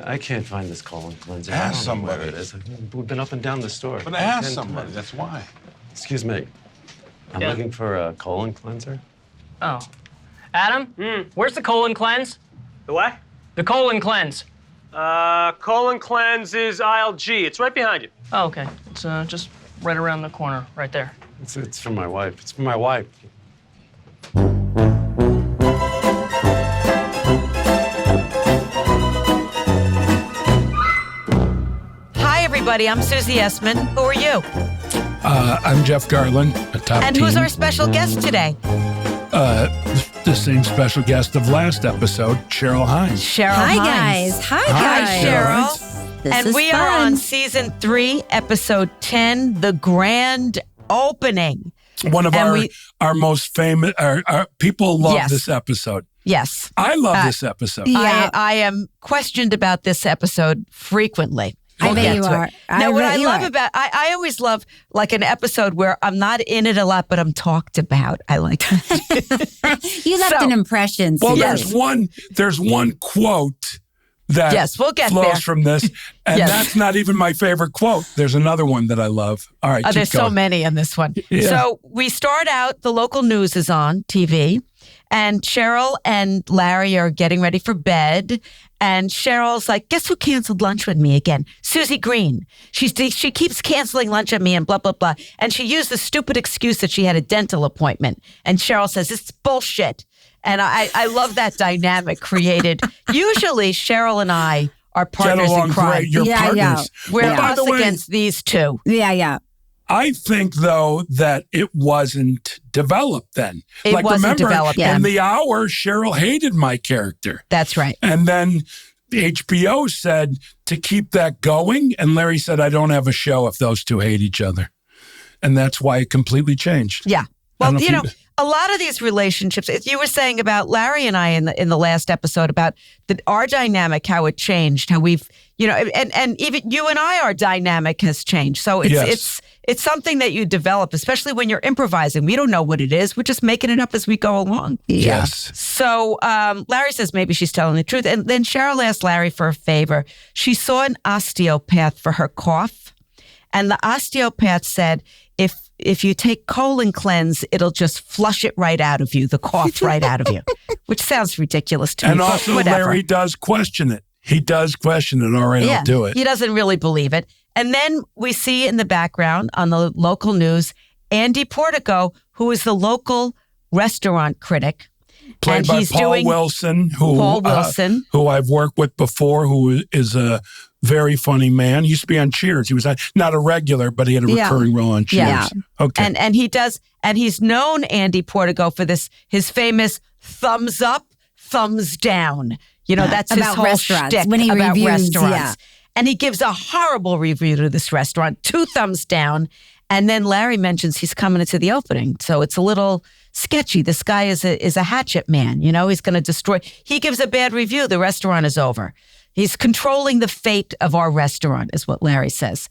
I can't find this colon cleanser. Ask I don't know where somebody. it is. We've been up and down the store. But ask somebody, that's why. Excuse me. I'm looking for a colon cleanser. Oh. Adam, where's the colon cleanse? The what? The colon cleanse. Colon cleanse is aisle G. It's right behind you. Oh, okay. It's just right around the corner, right there. It's for my wife. It's for my wife. Hi, everybody. I'm Susie Essman. Who are you? I'm Jeff Garlin, a top And who's our special guest today? the same special guest of last episode, Cheryl Hines. Cheryl Hi, Hines. guys. Hi, Cheryl. This And is we fun. are on season 3, episode 10, the grand opening. One of And our most famous, our people love Yes. this episode. Yes. I love this episode. Yeah. I am questioned about this episode frequently. I We'll bet get you to are. it. I Now, what bet I you love are. about, I always love like an episode where I'm not in it a lot, but I'm talked about. I like that. You left So- an impression. Well, Susie. there's one quote that Yes, we'll get flows there. from this, and Yes. that's not even my favorite quote. There's another one that I love. All right, keep There's so going. many in this one. Yeah. So we start out, the local news is on TV, and Cheryl and Larry are getting ready for bed. And Cheryl's like, guess who canceled lunch with me again? Susie Green. She keeps canceling lunch at me and blah, blah, blah. And she used the stupid excuse that she had a dental appointment. And Cheryl says, it's bullshit. And I love that dynamic created. Usually Cheryl and I are Get partners along in crime. great. You're Yeah, partners. yeah. We're Well, by us the way, against these two. Yeah. I think, though, that it wasn't developed then. It wasn't remember, developed then. in the hour, Cheryl hated my character. That's right. And then HBO said to keep that going. And Larry said, I don't have a show if those two hate each other. And that's why it completely changed. Yeah. I don't Well, know you if know, a lot of these relationships, as you were saying about Larry and I in the last episode about our dynamic, how it changed, how we've, you know, and even you and I, our dynamic has changed. So it's something that you develop, especially when you're improvising. We don't know what it is. We're just making it up as we go along. Yes. So Larry says maybe she's telling the truth. And then Cheryl asked Larry for a favor. She saw an osteopath for her cough. And the osteopath said, if you take colon cleanse, it'll just flush it right out of you, the cough right out of you, which sounds ridiculous to me. And but also, whatever. Larry does question it. He does question it. All right, I'll do it. He doesn't really believe it. And then we see in the background on the local news, Andy Portico, who is the local restaurant critic. Played and by he's Paul doing Wilson, Paul Wilson. who I've worked with before, who is a very funny man. He used to be on Cheers. He was not a regular, but he had a recurring role on Cheers. Yeah. Okay. And he does, and he's known, Andy Portico, for his famous thumbs up, thumbs down. You know, that's his About whole restaurants. shtick When he about reviews, restaurants. yeah. And he gives a horrible review to this restaurant, 2 thumbs down. And then Larry mentions he's coming into the opening. So it's a little sketchy. This guy is a hatchet man. You know, he's going to destroy. He gives a bad review. The restaurant is over. He's controlling the fate of our restaurant, is what Larry says.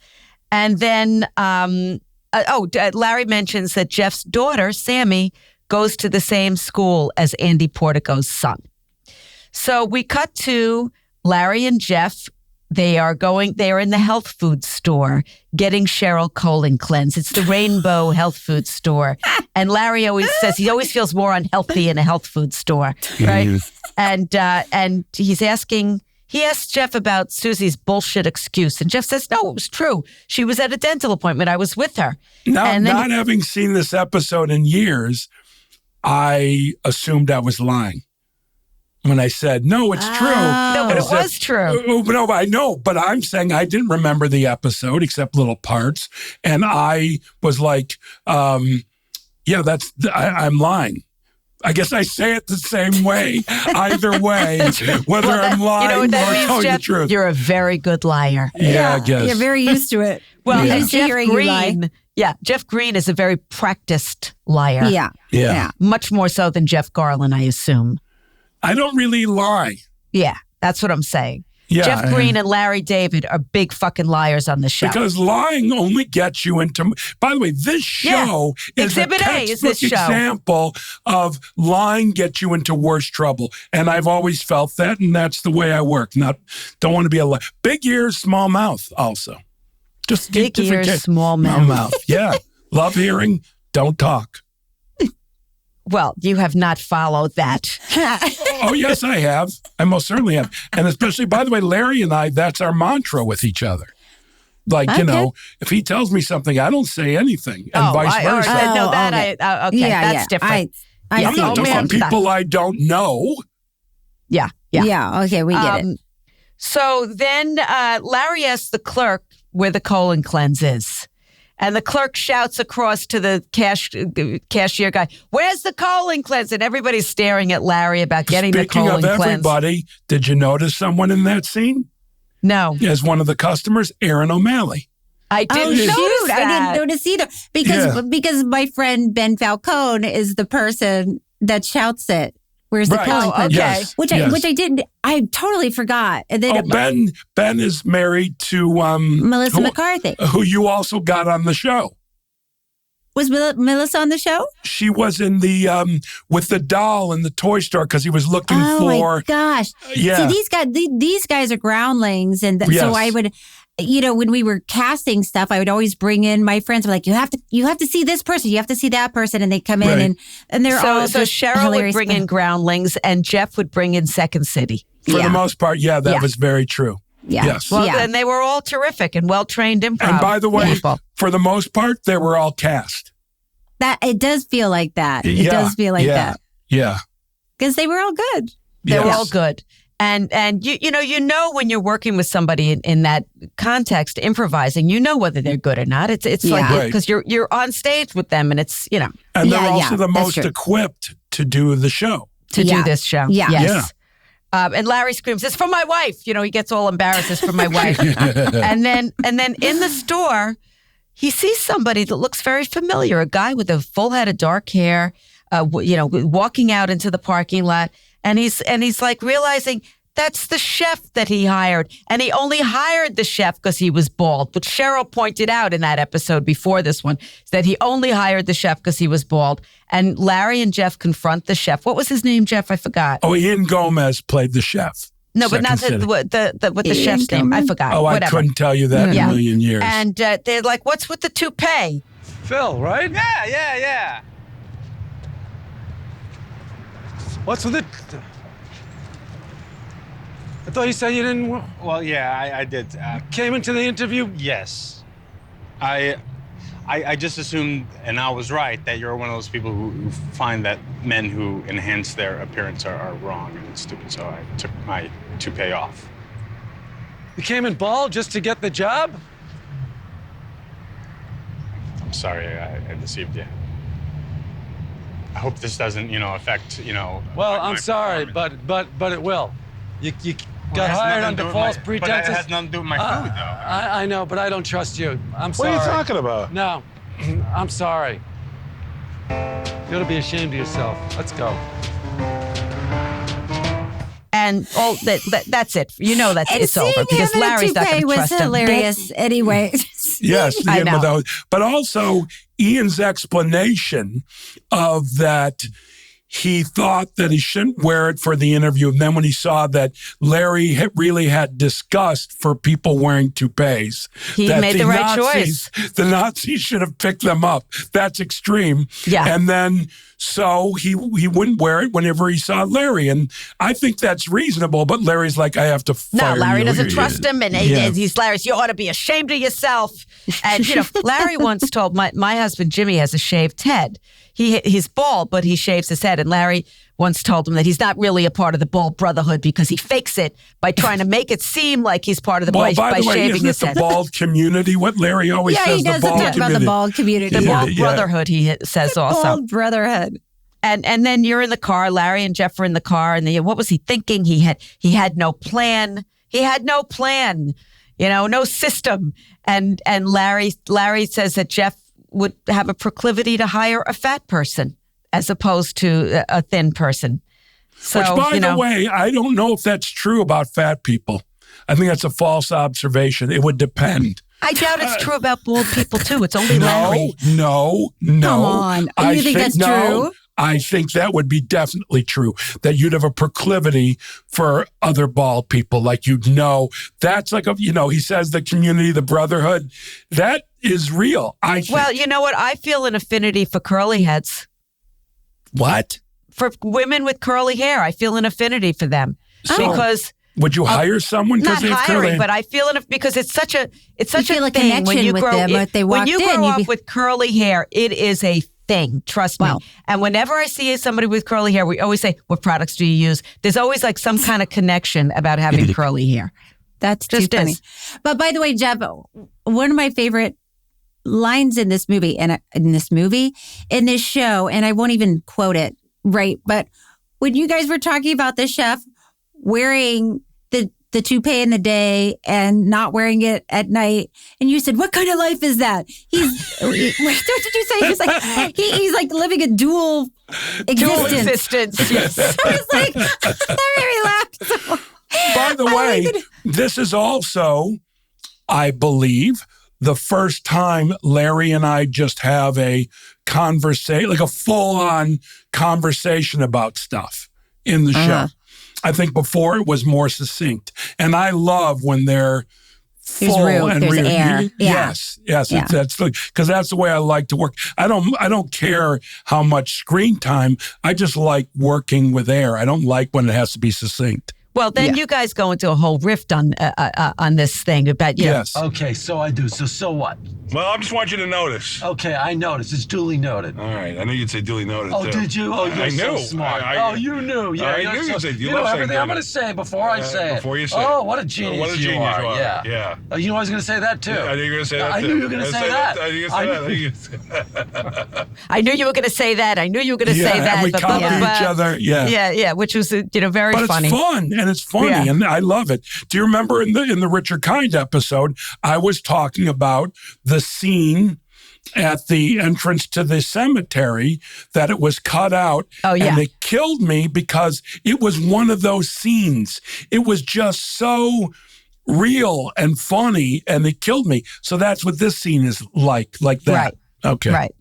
And then, Larry mentions that Jeff's daughter, Sammy, goes to the same school as Andy Portico's son. So we cut to Larry and Jeff. They are in the health food store getting Cheryl colon cleanse. It's the Rainbow Health Food Store. And Larry always says he always feels more unhealthy in a health food store, right? And he asks Jeff about Susie's bullshit excuse. And Jeff says, no, it was true. She was at a dental appointment. I was with her. Not having seen this episode in years, I assumed I was lying. When I said, no, it's true. No, but it was true. No, I know, but I'm saying I didn't remember the episode except little parts. And I was like, I'm lying. I guess I say it the same way, either way, whether I'm lying you know what that or means, telling Jeff? the truth. You're a very good liar. Yeah, I guess. You're very used to it. Well, You're and used to Jeff hearing you lie. Green, Jeff Green is a very practiced liar. Yeah. Much more so than Jeff Garlin, I assume. I don't really lie. Yeah, that's what I'm saying. Yeah, Jeff Green and Larry David are big fucking liars on the show. Because lying only gets you into. By the way, this show is Exhibit a A is this textbook show. example of lying gets you into worse trouble, and I've always felt that, and that's the way I work. Don't want to be a liar. Big ears, small mouth. Also, just Big different ears, small mouth. Yeah, love hearing. Don't talk. Well, you have not followed that. Oh, yes, I have. I most certainly have. And especially, by the way, Larry and I, that's our mantra with each other. Like, Okay. if he tells me something, I don't say anything, and vice versa. Okay, that's different. I I'm see not what you're talking saying. people I don't know. Yeah. Yeah, okay, we get it. So then Larry asks the clerk where the colon cleanse is. And the clerk shouts across to the cashier guy, "Where's the colon cleanse?" And everybody's staring at Larry about getting the Speaking colon of cleanse. everybody, did you notice someone in that scene? No, As one of the customers, Aaron O'Malley. I didn't notice I that. didn't notice either. Because my friend Ben Falcone is the person that shouts it. Where's the Right. colon Oh, cleanse? okay. Yes. Which yes. I didn't. I totally forgot. And then Ben is married to Melissa McCarthy. who you also got on the show. Was Melissa on the show? She was in the with the doll in the toy store because he was looking Oh for. my gosh! Yeah. See, these guys are groundlings, and so Yes. I would, when we were casting stuff, I would always bring in my friends. I'm like, you have to see this person, you have to see that person, and they come in Right. and they're all So just Cheryl would hilarious. bring in Groundlings, and Jeff would bring in Second City. For Yeah. the most part, that Yeah. was very true. Yeah. Yes. Well, Yeah. and they were all terrific and well-trained improv And by the way, people. for the most part, they were all cast. That it does feel like that. It Yeah. does feel like Yeah. that Yeah. because they were all good. They were Yes. all good. And you know when you're working with somebody in that context, improvising, you know whether they're good or not. It's Yeah. like Right. because you're on stage with them, and it's And they're Yeah, also yeah, the that's most true. equipped to do the show. to Yeah. do this show. Yeah. Yes. And Larry screams, "It's for my wife!" He gets all embarrassed. "It's for my wife." and then in the store, he sees somebody that looks very familiar. A guy with a full head of dark hair, walking out into the parking lot, and he's like realizing that's the chef that he hired, and he only hired the chef because he was bald. But Cheryl pointed out in that episode before this one that he only hired the chef because he was bald. And Larry and Jeff confront the chef. What was his name, Jeff? I forgot. Oh, Ian Gomez played the chef. No, but not Second City. what the Ian chef's name. I Gomez? forgot. Oh, I Whatever. couldn't tell you that in Yeah. a million years. And they're like, "What's with the toupee?" Phil, right? Yeah. What's with it? I thought you said you didn't Well, yeah, I did. came into the interview. Yes. I just assumed, and I was right, that you're one of those people who find that men who enhance their appearance are wrong and stupid, so I took my toupee off. You came in bald just to get the job? I'm sorry I deceived you. I hope this doesn't, affect, Well, my I'm sorry, performance. but it will. You Well, it got has hired nothing to under do with false my- pretenses. But it has nothing to do with my food, though. I know, but I don't trust you. I'm What sorry. are you talking about? No, I'm sorry. You ought to be ashamed of yourself. Let's go. And that's it. It's over seeing because him in a Larry's not going toupee to was trust him. hilarious anyway. Yes, I Ian know. with those. But also Ian's explanation of that he thought that he shouldn't wear it for the interview. And then when he saw that Larry really had disgust for people wearing toupees, He that made the right choice. The Nazis should have picked them up. That's extreme. Yeah. And then so he wouldn't wear it whenever he saw Larry. And I think that's reasonable. But Larry's like, I have to fire No, Larry you. doesn't trust him, and he's Larry's. "You ought to be ashamed of yourself." And Larry once told my husband Jimmy has a shaved head. He's bald, but he shaves his head. And Larry once told him that he's not really a part of the Bald Brotherhood because he fakes it by trying to make it seem like he's part of the Well, by by the way, shaving isn't his it the head. bald community? What Larry always Yeah, says, he does the bald talk community. about the bald community. The Yeah, Bald yeah. Brotherhood, he says also. Bald brotherhood. And then you're in the car. Larry and Jeff are in the car, and what was he thinking? He had no plan. He had no plan. No system. And Larry says that Jeff would have a proclivity to hire a fat person as opposed to a thin person. So, Which, by the way, I don't know if that's true about fat people. I think that's a false observation. It would depend. I doubt it's true about bald people too. It's only Larry. No. Come on. You think that's true? I think that would be definitely true, that you'd have a proclivity for other bald people. Like, that's like, he says the community, the brotherhood, that is real. I think. Well, you know what? I feel an affinity for curly heads. What? For women with curly hair, I feel an affinity for them. Because... Would you hire someone because not they have curly hiring, hair? but I feel it because it's such a feel a thing when connection you with grow them. If they when walked you in, grow you'd up be- with curly hair. It is a thing. Trust me. Wow. And whenever I see somebody with curly hair, we always say, "What products do you use?" There's always like some kind of connection about having curly hair. That's Just too funny. is. But by the way, Jeff, one of my favorite lines in this movie, in this show, and I won't even quote it right, but when you guys were talking about the chef wearing the toupee in the day and not wearing it at night, and you said, "What kind of life is that?" What did you say? He's like living a dual existence. Yes. I was like, that made me laugh. By the way, this is also, I believe, the first time Larry and I just have a conversation, like a full-on conversation about stuff in the show. I think before it was more succinct. And I love when they're full and there's real. air. Yes. Yeah. That's because that's the way I like to work. I don't care how much screen time. I just like working with air. I don't like when it has to be succinct. Well, then you guys go into a whole rift on this thing about Yes. Okay, so I do. So what? Well, I just want you to notice. Okay, I noticed. It's duly noted. All right, I knew you'd say duly noted. Oh, too. did you? Oh, you're I so knew. smart. I- You knew. Yeah, I knew you'd say. You know everything I'm going to say before I say it. Before you say it. Oh, what a genius, What a genius you are. Yeah. Yeah. Oh, you know I was going to say that too. I knew you were going to say that. I too. knew you were going to say that. I knew you were going to say that. I knew you were going to say that. I knew you were going to say that. And we but- copy but- each other. Yeah. Yeah, which was very But funny. it's fun, and it's funny, Yeah. and I love it. Do you remember in the Richard Kind episode, I was talking about the scene at the entrance to the cemetery, that it was cut out. Oh, yeah. And they killed me because it was one of those scenes. It was just so real and funny, and they killed me. So that's what this scene is like that. Right. Okay. Right.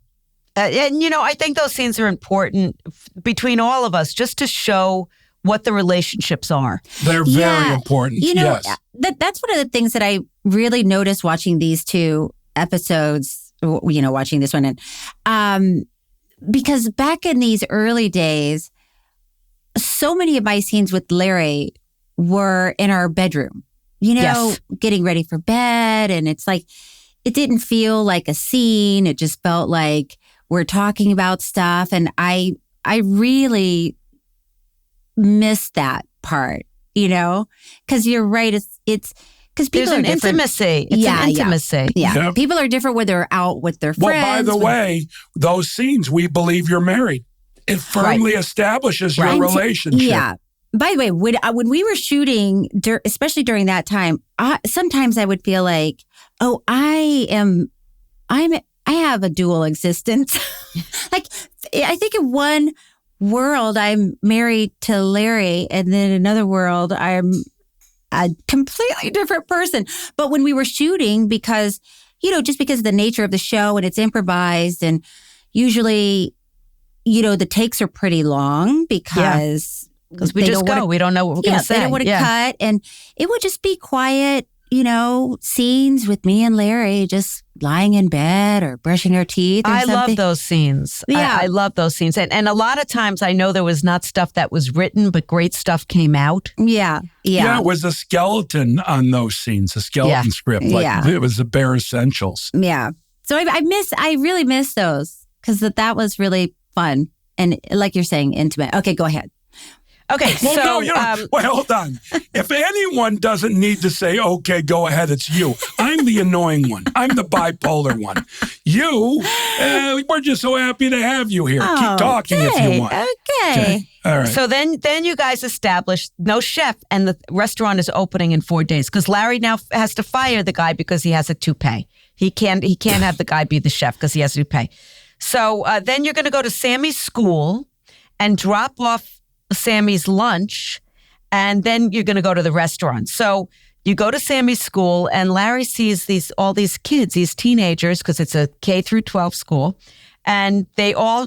And, I think those scenes are important between all of us just to show what the relationships are. They're very important. Yes. That's one of the things that I really noticed watching these two episodes, watching this one. And because back in these early days, so many of my scenes with Larry were in our bedroom, Yes. getting ready for bed. And it's like, it didn't feel like a scene. It just felt like we're talking about stuff. And I really miss that part, because you're right. It's because people There's are an different. intimacy. It's Yeah, an yeah. intimacy. Yeah. Yep. People are different when they're out with their Well, friends. by the way, those scenes, we believe you're married. It firmly establishes your Right. relationship. Yeah. By the way, when we were shooting, especially during that time, sometimes I would feel like, oh, I have a dual existence. Like, I think in one world I'm married to Larry, and then in another world I'm a completely different person. But when we were shooting, because just because of the nature of the show and it's improvised, and usually the takes are pretty long because we just go. We don't know what we're going to say. They don't want to cut, and it would just be quiet, scenes with me and Larry just lying in bed or brushing our teeth. Or I something. love those scenes. Yeah. I love those scenes. And a lot of times I know there was not stuff that was written, but great stuff came out. Yeah. Yeah, it was a skeleton on those scenes, a skeleton script. It was the bare essentials. Yeah. So I really miss those because that was really fun. And like you're saying, intimate. Okay, go ahead. Okay, Well, so wait, hold on. If anyone doesn't need to say, okay, go ahead, it's you. I'm the annoying one. I'm the bipolar one. You, we're just so happy to have you here. Keep talking if you want. Okay. All right. So then you guys established no chef, and the restaurant is opening in 4 days because Larry now has to fire the guy because he has a toupee. He can't have the guy be the chef because he has a toupee. So then you're going to go to Sammy's school and drop off Sammy's lunch, and then you're going to go to the restaurant. So You go to Sammy's school, and Larry sees all these kids, these teenagers, because it's a K through 12 school, and they're all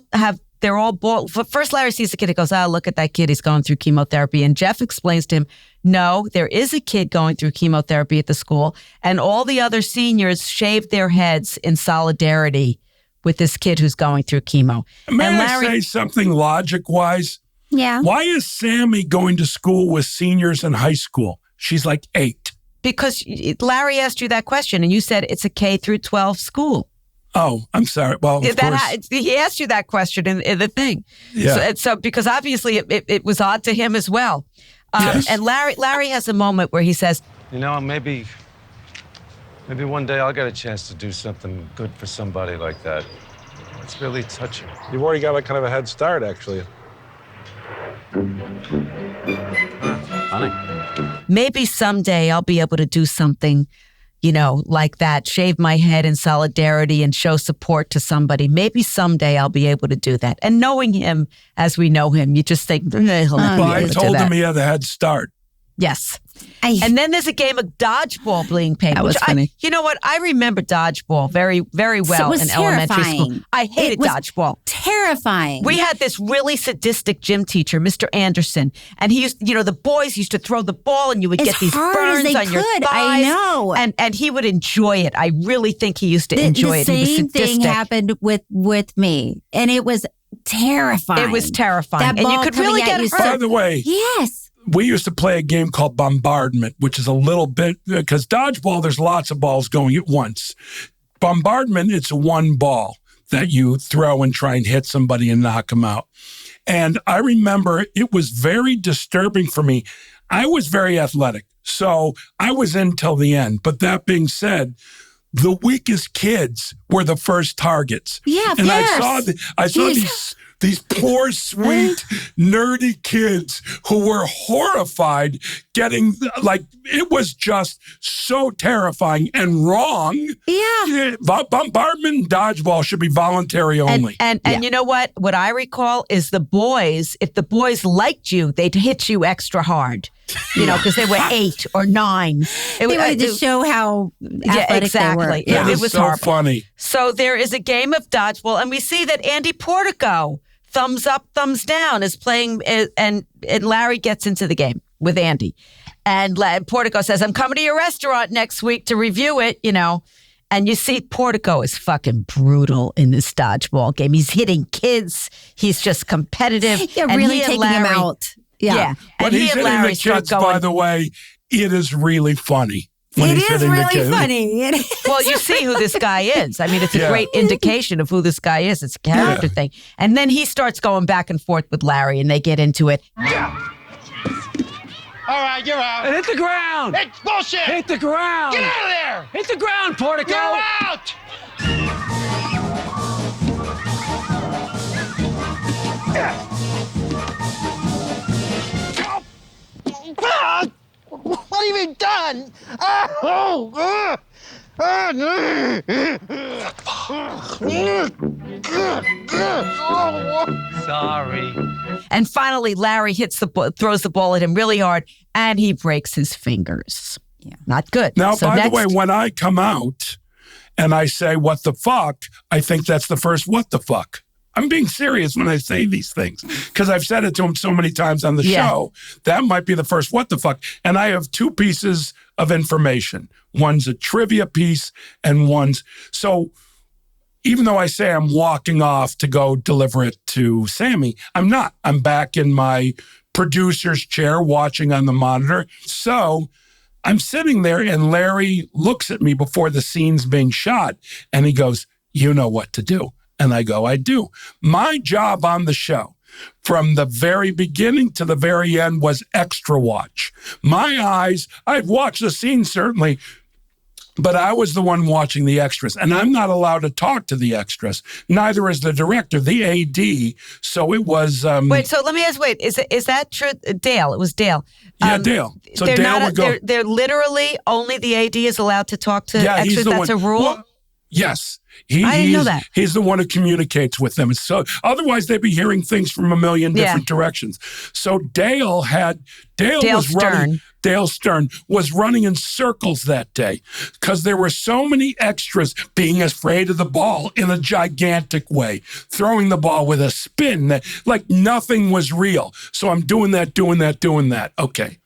bald. First, Larry sees the kid. He goes, "Oh, look at that kid. He's going through chemotherapy." And Jeff explains to him, "No, there is a kid going through chemotherapy at the school, and all the other seniors shaved their heads in solidarity with this kid who's going through chemo." May and I say something logic-wise? Yeah. Why is Sammy going to school with seniors in high school? She's like 8. Because Larry asked you that question, and you said it's a K through 12 school. Oh, I'm sorry. Well, of course. He asked you that question in the thing. Yeah. So because obviously it was odd to him as well. Yes. And Larry has a moment where he says, You know, maybe one day I'll get a chance to do something good for somebody like that. It's really touching. You've already got kind of a head start, actually. Funny. maybe someday I'll be able to do something, like that, shave my head in solidarity and show support to somebody. Maybe someday I'll be able to do that. And knowing him as we know him, you just think, he'll never be Well, I able to do told him that. he had a head start. Yes. And then there's a game of dodgeball being played. That was funny. You know what? I remember dodgeball very, very well was in elementary school. terrifying. I hated It was dodgeball. Terrifying. We had this really sadistic gym teacher, Mr. Anderson, and he used, the boys used to throw the ball and you would As get these hard as burns they on your could. thighs. I know. And he would enjoy it. I really think he used to enjoy it. The He was same thing sadistic. happened with me, and it was terrifying. It was terrifying. That And you ball could coming really at get you hurt. By the way, Yes. we used to play a game called Bombardment, which is a little bit, because dodgeball, there's lots of balls going at once. Bombardment, it's one ball that you throw and try and hit somebody and knock them out. And I remember it was very disturbing for me. I was very athletic, so I was in till the end. But that being said, the weakest kids were the first targets. Yeah, and yes. I saw Jesus. these poor, sweet, nerdy kids who were horrified getting, it was just so terrifying and wrong. Yeah. Bombardment and dodgeball should be voluntary only. And you know what? What I recall is the boys, if the boys liked you, they'd hit you extra hard, because they were 8 or 9. They wanted to show how athletic exactly. they were. It It was was so horrible. funny. So there is a game of dodgeball, and we see that Andy Portico, thumbs up, thumbs down, is playing, and Larry gets into the game with Andy. And Portico says, "I'm coming to your restaurant next week to review it," And you see Portico is fucking brutal in this dodgeball game. He's hitting kids. He's just competitive. Yeah, And really he and taking him Larry- out. Yeah. When And he he's and hitting Larry the start kids, by going. the way, it is really funny. When It he's is hitting the really kids. funny. It is. Well, you see who this guy is. I mean, it's a Yeah. great indication of who this guy is. It's a character thing. And then he starts going back and forth with Larry, and they get into it. All right, you're out. Hit the ground! It's bullshit. Hit the ground! Get out of there. Hit the ground, Portico! You're out. What have you done? Sorry. And finally, Larry throws the ball at him really hard, and he breaks his fingers. Yeah. Not good. Now, So by the next- way, when I come out and I say, what the fuck, I think that's the first what the fuck. I'm being serious when I say these things because I've said it to him so many times on the show. That might be the first what the fuck. And I have 2 pieces of information. One's a trivia piece and one's... So even though I say I'm walking off to go deliver it to Sammy, I'm not. I'm back in my producer's chair watching on the monitor. So I'm sitting there and Larry looks at me before the scene's being shot and he goes, "You know what to do." And I go, "I do." My job on the show from the very beginning to the very end was extra watch. My eyes, I'd watch the scene certainly, but I was the one watching the extras. And I'm not allowed to talk to the extras. Neither is the director, the AD. So it was... Wait, so let me ask, is that true? Dale, it was Dale. Yeah, Dale. So they're Dale not, would go... they're literally only the AD is allowed to talk to Yeah, he's extras. the That's one. a rule? Well, yes. I didn't know that. He's the one who communicates with them. So otherwise they'd be hearing things from a million different directions. So Dale Dale was running. Dale Stern, was running in circles that day because there were so many extras being afraid of the ball in a gigantic way, throwing the ball with a spin that like nothing was real. So I'm doing that. Okay.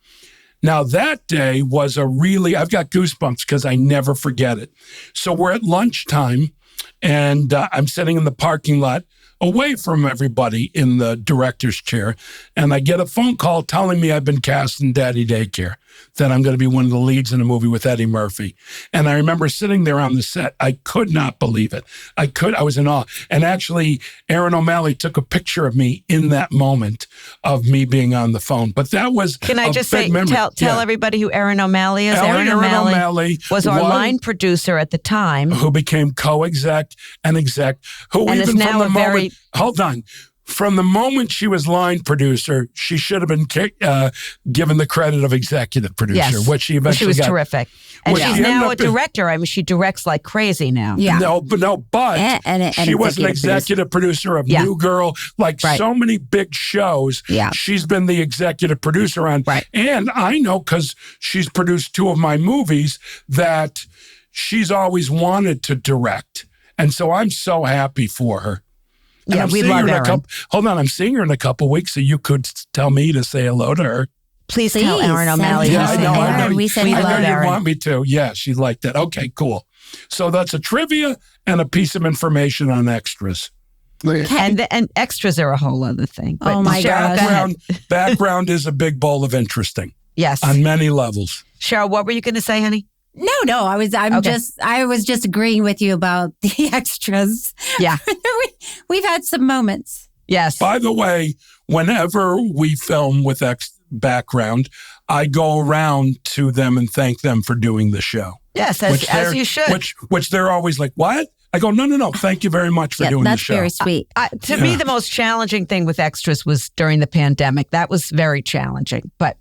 Now that day was I've got goosebumps because I never forget it. So we're at lunchtime and I'm sitting in the parking lot away from everybody in the director's chair. And I get a phone call telling me I've been cast in Daddy Daycare, that I'm going to be one of the leads in a movie with Eddie Murphy. And I remember sitting there on the set. I could not believe it. I was in awe. And actually, Aaron O'Malley took a picture of me in that moment of me being on the phone. But that was Can I just say, tell everybody who Aaron O'Malley is? Aaron O'Malley was our line producer at the time. Who became co-exec and exec. Who and even is now from the a moment, very... Hold on. From the moment she was line producer, she should have been given the credit of executive producer, which she eventually got. She was got. terrific. And she's now a director. I mean, she directs like crazy now. Yeah. But and she was an executive producer of New Girl, so many big shows. Yeah. She's been the executive producer on. Right. And I know because she's produced 2 of my movies that she's always wanted to direct. And so I'm so happy for her. And we love Erin. Hold on, I'm seeing her in a couple weeks, so you could tell me to say hello to her. Please tell Aaron O'Malley. Yeah, I know. We said hello. I know you want me to. Yeah, she's like that. Okay, cool. So that's a trivia and a piece of information on extras. And extras are a whole other thing. But oh my Cheryl, God. Background is a big bowl of interesting. Yes. On many levels. Cheryl, what were you going to say, honey? No, I was just agreeing with you about the extras. Yeah. We've had some moments. Yes. By the way, whenever we film with background, I go around to them and thank them for doing the show. Yes, as you should. Which they're always like, what? I go, no. Thank you very much for doing the show. That's very sweet. To me, the most challenging thing with extras was during the pandemic. That was very challenging, but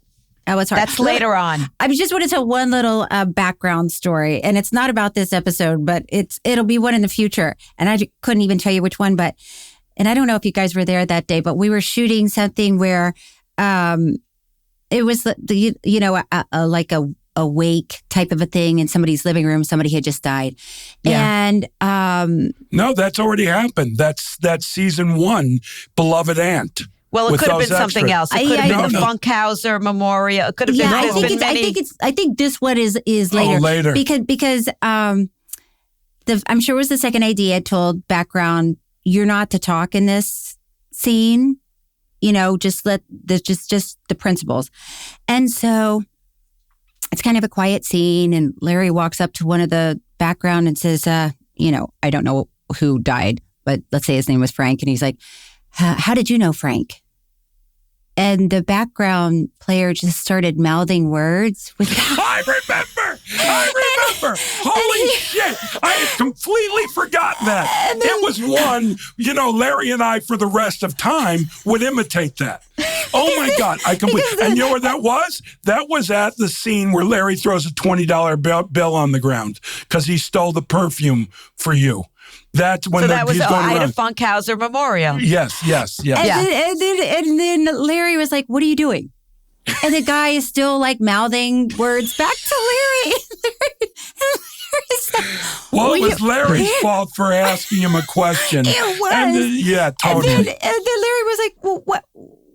was hard. That's later on. I just want to tell one little background story, and it's not about this episode, but it'll be one in the future. And I couldn't even tell you which one, and I don't know if you guys were there that day, but we were shooting something where it was like a wake type of a thing in somebody's living room. Somebody had just died, and no, that's already happened. That's season 1, Beloved Aunt. Well, it could have been something else. It could have been the Funkhauser Memorial. It could have been. I think this one is later. Oh, later. Because I'm sure it was the second AD had told background, you're not to talk in this scene. Just just the principals. And so it's kind of a quiet scene, and Larry walks up to one of the background and says, I don't know who died, but let's say his name was Frank, and he's like, how did you know Frank? And the background player just started mouthing words. I remember! Holy shit! I had completely forgotten that. It was one, Larry and I, for the rest of time, would imitate that. Oh my God. And you know what that was? That was at the scene where Larry throws a $20 bill on the ground because he stole the perfume for you. That's when that was Ida Funkhauser Memorial. Yes. And then Larry was like, what are you doing? And the guy is still like mouthing words back to Larry. Well, it was Larry's fault for asking him a question. It was. And totally. And then Larry was like, well,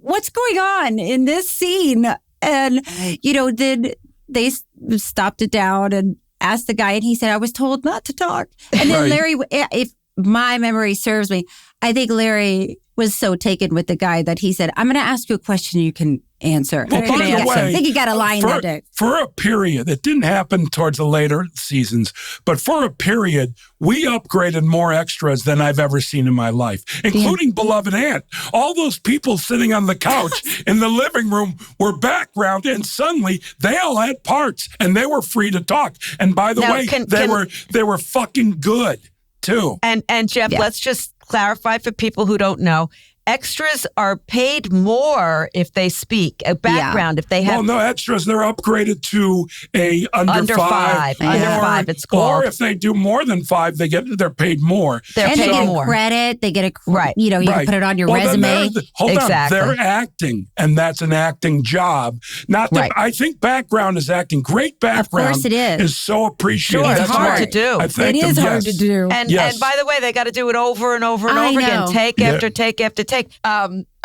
what's going on in this scene? And, then they stopped it down and asked the guy, and he said, I was told not to talk. And then Larry, if my memory serves me, I think Larry was so taken with the guy that he said, I'm going to ask you a question you can answer. Well, by the way, I think he got a line that day. For a period, it didn't happen towards the later seasons, but for a period, we upgraded more extras than I've ever seen in my life, including Beloved Aunt. All those people sitting on the couch in the living room were background, and suddenly they all had parts, and they were free to talk. And by the way, they were fucking good too. And Jeff, let's just clarify for people who don't know. extras are paid more if they speak. A background, if they have. Well, no extras, they're upgraded to a under five. Under five, it's called. Or if they do more than 5, they're paid more. They're and paid they get more. a credit. They get a right. You can put it on your resume. Hold exactly. on, they're acting, and that's an acting job. Not that I think background is acting. Great background. Of course it is. So appreciated. Sure, it's That's hard why to do. I thank It is them, hard yes. to do. And by the way, they got to do it over and over and I over know. again, take after take after take.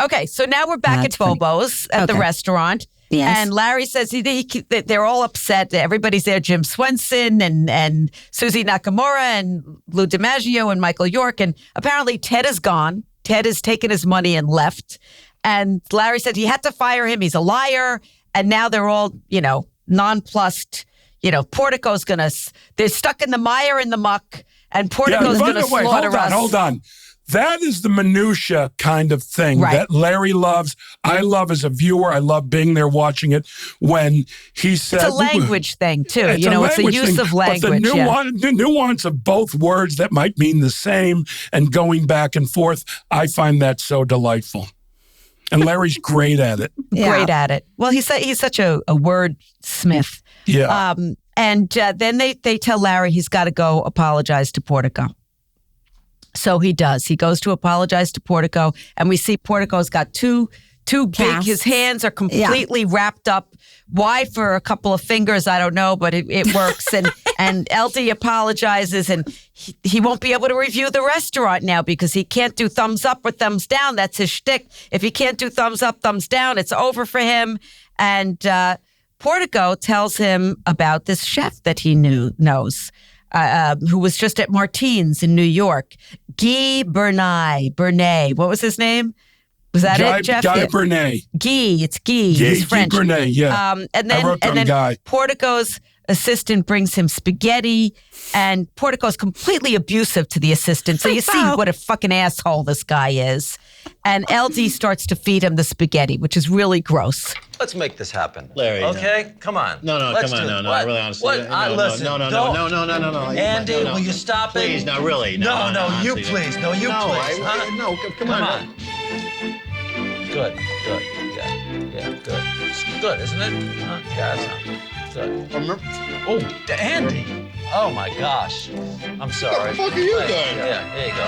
Okay, so now we're back That's at Bobo's at the restaurant. Yes. And Larry says they're all upset. Everybody's there. Jim Swenson and Susie Nakamura and Lou DiMaggio and Michael York. And apparently Ted is gone. Ted has taken his money and left. And Larry said he had to fire him. He's a liar. And now they're all, nonplussed. Portico's they're stuck in the mire and the muck. And Portico's going to slaughter us. Hold on. That is the minutia kind of thing that Larry loves. I love as a viewer. I love being there watching it when he said... It's a language thing, too. It's a use of language. But the nuance of both words that might mean the same and going back and forth, I find that so delightful. And Larry's great at it. Great at it. Well, he's such a wordsmith. Yeah. And then they tell Larry he's got to go apologize to Portico. So he does. He goes to apologize to Portico, and we see Portico's got two big. His hands are completely wrapped up. Why for a couple of fingers? I don't know, but it works. And LD apologizes, and he won't be able to review the restaurant now because he can't do thumbs up or thumbs down. That's his shtick. If he can't do thumbs up, thumbs down, it's over for him. And Portico tells him about this chef that he knows. Who was just at Martine's in New York. Guy Bernay. What was his name? Was that it, Jeff? Guy Bernay. Guy. It's Guy. He's French. Guy Bernay, yeah. And then Guy. Portico's assistant brings him spaghetti, and Portico's completely abusive to the assistant. So you see what a fucking asshole this guy is. And LD starts to feed him the spaghetti, which is really gross. Let's make this happen. Larry. Okay? Come on. No, Let's come on. do it. No, What? really honestly. What? Listen. No. Andy, will you stop it? Please, no, really. No, honestly, you please. No, you no, please. No, come on. Good. Yeah, good. It's good, isn't it? Huh? Yeah, that's good. Oh, Andy. Oh, my gosh. I'm sorry. What the fuck are you doing? Yeah, there you go.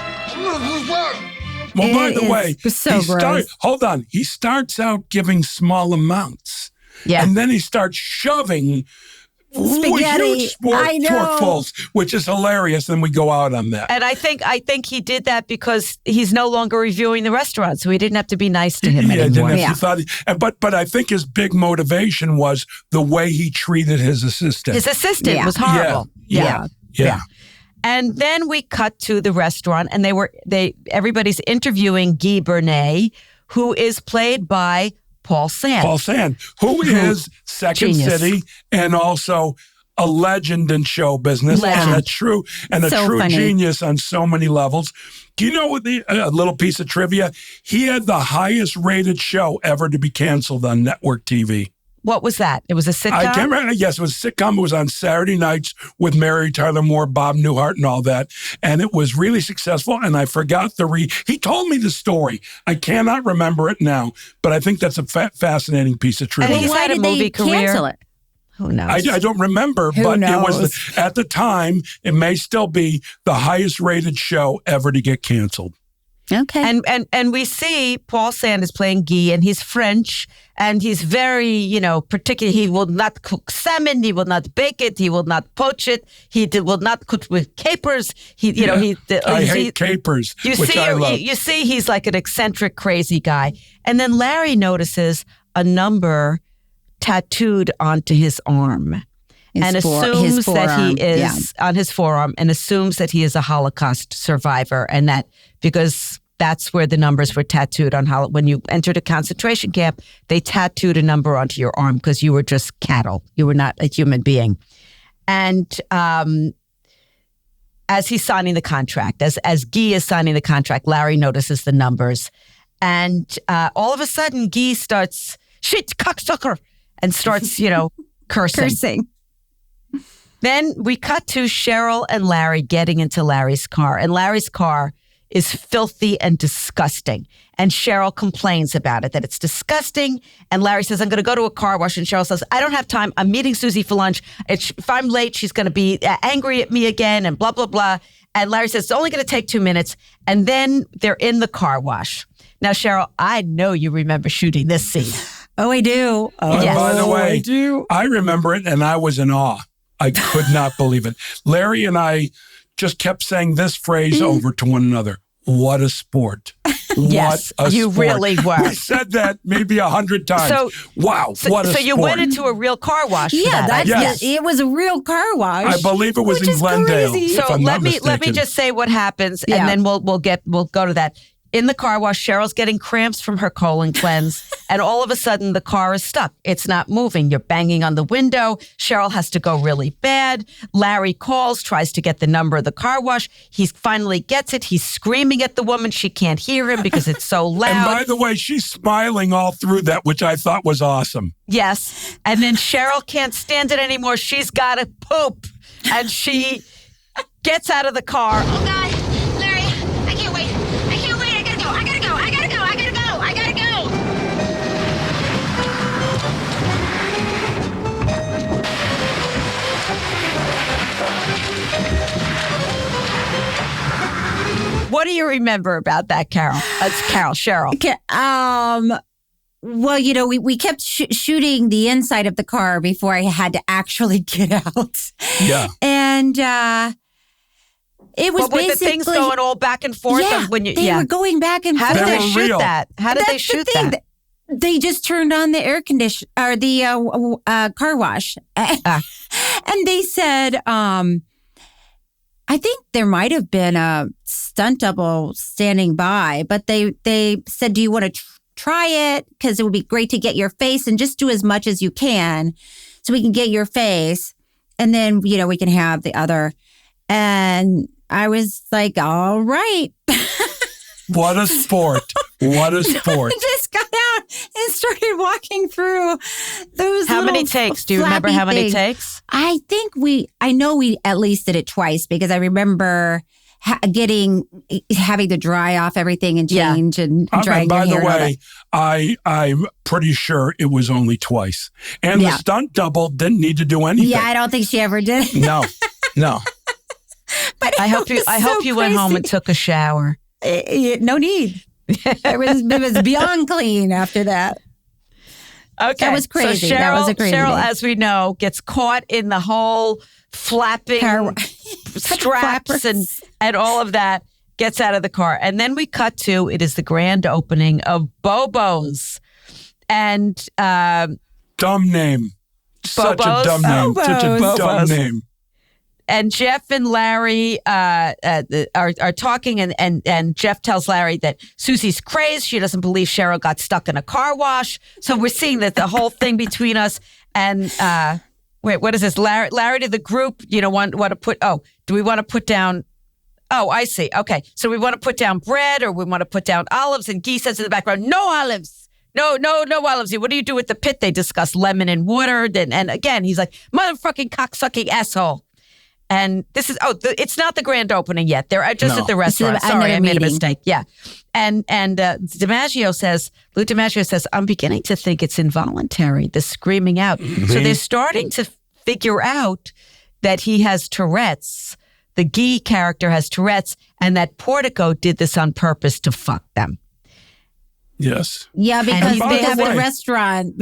Well, by the way, so gross. Hold on. He starts out giving small amounts. Yeah. And then he starts shoving Spaghetti. huge I know. forkfuls, which is hilarious. Then we go out on that. And I think he did that because he's no longer reviewing the restaurant, so he didn't have to be nice to him anymore. But I think his big motivation was the way he treated his assistant. His assistant was horrible. Yeah. And then we cut to the restaurant, and everybody's interviewing Guy Bernay, who is played by Paul Sand. Who is Second Genius. City and also a legend in show business and a true funny. genius on so many levels. Do you know a little piece of trivia? He had the highest rated show ever to be canceled on network TV. What was that? It was a sitcom? I can't remember. Yes, it was a sitcom. It was on Saturday nights with Mary Tyler Moore, Bob Newhart, and all that. And it was really successful. And I forgot he told me the story. I cannot remember it now, but I think that's a fascinating piece of trivia. And he's Why had a did movie they career. cancel it? Who knows? I don't remember, Who but knows? it was at the time, it may still be the highest rated show ever to get canceled. Okay. And we see Paul Sand is playing Guy, and he's French, and he's very, particular. He will not cook salmon. He will not bake it. He will not poach it. He will not cook with capers. I hate capers, which I love. You see, he's like an eccentric, crazy guy. And then Larry notices a number tattooed onto his arm. Assumes that he is on his forearm, and assumes that he is a Holocaust survivor, and that because that's where the numbers were tattooed on when you entered a concentration camp, they tattooed a number onto your arm because you were just cattle. You were not a human being. And as he's signing the contract, as Guy is signing the contract, Larry notices the numbers, and all of a sudden Guy starts shit cocksucker and starts cursing. Then we cut to Cheryl and Larry getting into Larry's car. And Larry's car is filthy and disgusting. And Cheryl complains about it, that it's disgusting. And Larry says, I'm going to go to a car wash. And Cheryl says, I don't have time. I'm meeting Susie for lunch. If I'm late, she's going to be angry at me again and blah, blah, blah. And Larry says, it's only going to take 2 minutes. And then they're in the car wash. Now, Cheryl, I know you remember shooting this scene. Oh, I do. Oh, yes. By the way, I do. I remember it, and I was in awe. I could not believe it. Larry and I just kept saying this phrase over to one another. What a sport. Yes, what a you sport. really were. We said that maybe 100 times. Wow, what a sport. So you went into a real car wash. Yeah, Yes. it was a real car wash. I believe it was which in is Glendale. crazy. So if I'm let not me mistaken. just say what happens, Yeah. and then we'll go to that. In the car wash, Cheryl's getting cramps from her colon cleanse, and all of a sudden the car is stuck. It's not moving. You're banging on the window. Cheryl has to go really bad. Larry calls, tries to get the number of the car wash. He finally gets it. He's screaming at the woman. She can't hear him because it's so loud. And by the way, she's smiling all through that, which I thought was awesome. Yes. And then Cheryl can't stand it anymore. She's got to poop. And she gets out of the car. Oh, God. Larry, I can't wait. I can't wait. I gotta go. I gotta go. I gotta go. I gotta go. I gotta go. What do you remember about that, Carol? That's Cheryl. Okay, well, you know, we kept shooting the inside of the car before I had to actually get out. Yeah. And it was But with the basically things going all back and forth. Yeah, when you, they were going back and How forth. did They they were shoot real. that? How did they That's shoot the thing. that? They just turned on the air condition or the car wash, and they said, I think there might have been a stunt double standing by, but they said, do you want to try it? Because it would be great to get your face and just do as much as you can so we can get your face. And then, you know, we can have the other. And I was like, all right. What a sport. What a sport. I just got out and started walking through those How many little takes? Do you remember how many things. takes? I think I know we at least did it twice because I remember having to dry off everything and change and drying And by your the hair. way, I'm pretty sure it was only twice. And the stunt double didn't need to do anything. Yeah, I don't think she ever did. No. But I hope you went home and took a shower. No need. It was beyond clean after that. Okay. That was crazy. So Cheryl, That was a crazy Cheryl, day. as we know, gets caught in the whole flapping straps and all of that, gets out of the car. And then we cut to, it is the grand opening of Bobo's. And dumb name. Such a dumb name. Such a dumb name. And Jeff and Larry are talking, and Jeff tells Larry that Susie's crazed. She doesn't believe Cheryl got stuck in a car wash. So we're seeing that the whole thing between us and wait, what is this? Larry to the group, you know, want to put. Oh, do we want to put down? Oh, I see. Okay, so we want to put down bread, or we want to put down olives. And Guy says in the background, "No olives." No olives. What do you do with the pit? They discuss lemon and water. And again, he's like, motherfucking cocksucking asshole. And this is, it's not the grand opening yet. They're just at the restaurant. Sorry, I made a mistake. Yeah. And Lou DiMaggio says, I'm beginning to think it's involuntary, the screaming out. Mm-hmm. So they're starting to figure out that he has Tourette's. The Guy character has Tourette's, and that Portico did this on purpose to fuck them. Yes. Yeah, because the restaurant,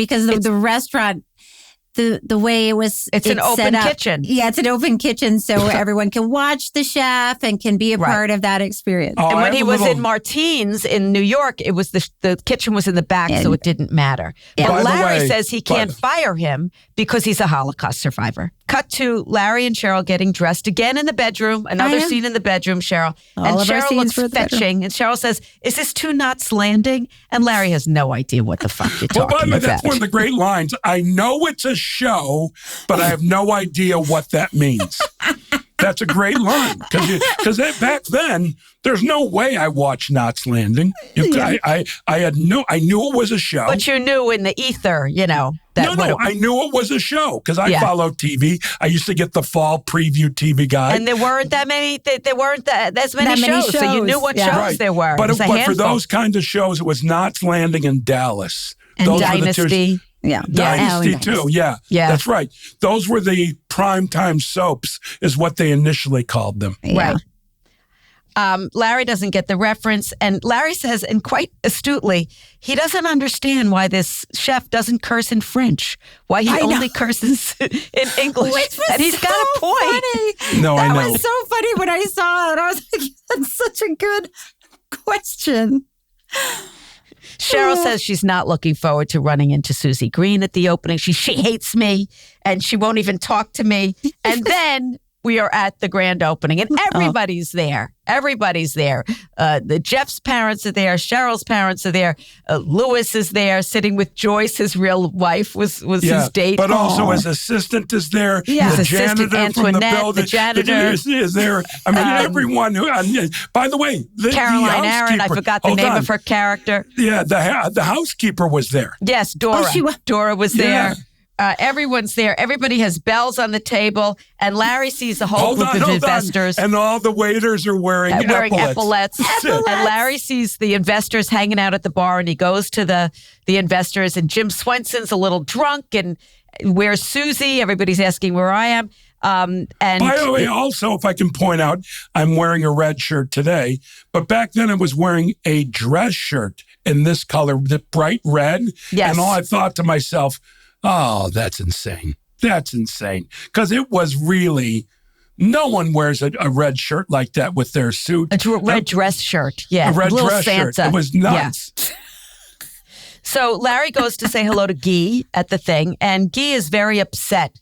the way it was, it's an open kitchen. Yeah, it's an open kitchen, so everyone can watch the chef and can be a part of that experience. And when he was in Martine's in New York, it was the kitchen was in the back, so it didn't matter. Yeah. But Larry says he can't fire him because he's a Holocaust survivor. Cut to Larry and Cheryl getting dressed again in the bedroom. Another scene in the bedroom, Cheryl. And Cheryl looks fetching. And Cheryl says, is this two knots landing? And Larry has no idea what the fuck you're talking about. That's one of the great lines. I know it's a show, but I have no idea what that means. That's a great line. Because back then, there's no way I watched Knots Landing. I knew it was a show. But you knew in the ether, I knew it was a show because I follow TV. I used to get the fall preview TV guide. And there weren't that many. There weren't as many shows, so you knew what shows there were. But for those kinds of shows, it was Knots Landing and Dallas. And those Dynasty. Dynasty too. Yeah. That's right. Those were the primetime soaps, is what they initially called them. Right. Larry doesn't get the reference, and Larry says, and quite astutely, he doesn't understand why this chef doesn't curse in French, why he only curses in English. And he's got a point. Funny. No, I know. That was so funny when I saw it. I was like, that's such a good question. Cheryl says she's not looking forward to running into Susie Green at the opening. She hates me, and she won't even talk to me. And then we are at the grand opening, and everybody's there. Everybody's there. The Jeff's parents are there. Cheryl's parents are there. Louis is there, sitting with Joyce. His real wife was his date. But also his assistant is there. Yeah. The His assistant, janitor from the Antoinette, building the janitor. is there. I mean, everyone who. By the way, Caroline the Aaron. I forgot the name of her character. Yeah, the housekeeper was there. Yes, Dora. Dora was there. Yeah. Everyone's there. Everybody has bells on the table, and Larry sees the whole group of investors. And all the waiters are wearing epaulets. And Larry sees the investors hanging out at the bar, and he goes to the investors, and Jim Swenson's a little drunk, and where's Susie? Everybody's asking where I am. And by the way, also, if I can point out, I'm wearing a red shirt today, but back then I was wearing a dress shirt in this color, the bright red. Yes. And all I thought to myself, oh, that's insane. That's insane. Because it was really, no one wears a red shirt like that with their suit. A red dress shirt. Yeah. A red Little dress Santa. shirt. It was nuts. Yeah. So Larry goes to say hello to Guy at the thing, and Guy is very upset